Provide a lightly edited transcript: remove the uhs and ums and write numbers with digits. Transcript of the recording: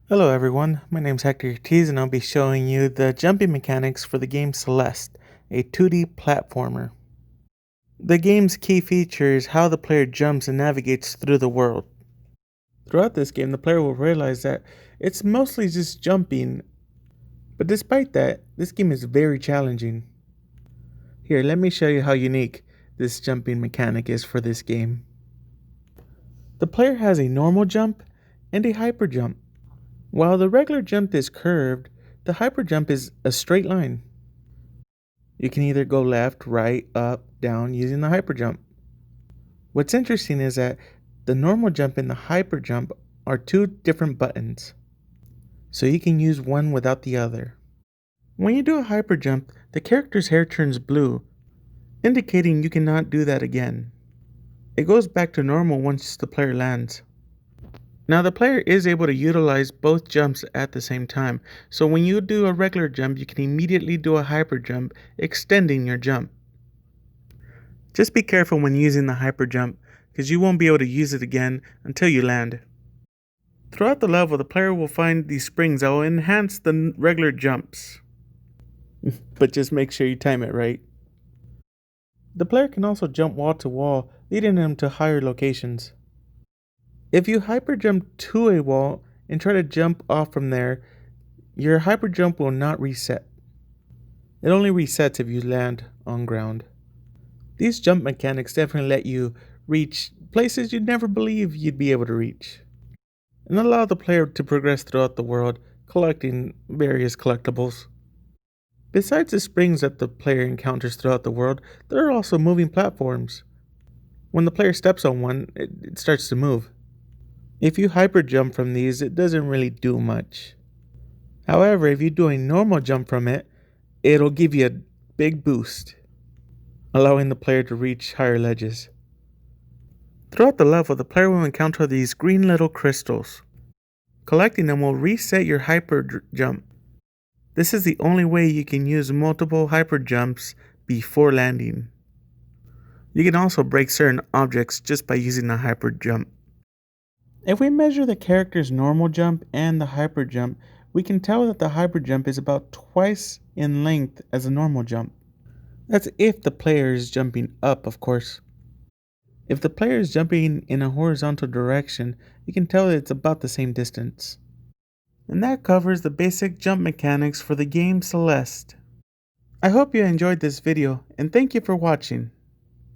Hello everyone, my name is Hector Ortiz and I'll be showing you the jumping mechanics for the game Celeste, a 2D platformer. The game's key feature is how the player jumps and navigates through the world. Throughout this game, the player will realize that it's mostly just jumping, but despite that, this game is very challenging. Here, let me show you how unique this jumping mechanic is for this game. The player has a normal jump and a hyper jump. While the regular jump is curved, the hyper jump is a straight line. You can either go left, right, up, down using the hyper jump. What's interesting is that the normal jump and the hyper jump are two different buttons, so you can use one without the other. When you do a hyper jump, the character's hair turns blue, indicating you cannot do that again. It goes back to normal once the player lands. Now the player is able to utilize both jumps at the same time, so when you do a regular jump, you can immediately do a hyper jump, extending your jump. Just be careful when using the hyper jump, because you won't be able to use it again until you land. Throughout the level, the player will find these springs that will enhance the regular jumps. But just make sure you time it right. The player can also jump wall to wall, leading them to higher locations. If you hyper jump to a wall and try to jump off from there, your hyper jump will not reset. It only resets if you land on ground. These jump mechanics definitely let you reach places you'd never believe you'd be able to reach, and allow the player to progress throughout the world, collecting various collectibles. Besides the springs that the player encounters throughout the world, there are also moving platforms. When the player steps on one, it starts to move. If you hyper jump from these, it doesn't really do much. However, if you do a normal jump from it, it'll give you a big boost, allowing the player to reach higher ledges. Throughout the level, the player will encounter these green little crystals. Collecting them will reset your hyper jump. This is the only way you can use multiple hyper jumps before landing. You can also break certain objects just by using the hyper jump. If we measure the character's normal jump and the hyper jump, we can tell that the hyper jump is about twice in length as a normal jump. That's if the player is jumping up, of course. If the player is jumping in a horizontal direction, you can tell that it's about the same distance. And that covers the basic jump mechanics for the game Celeste. I hope you enjoyed this video, and thank you for watching.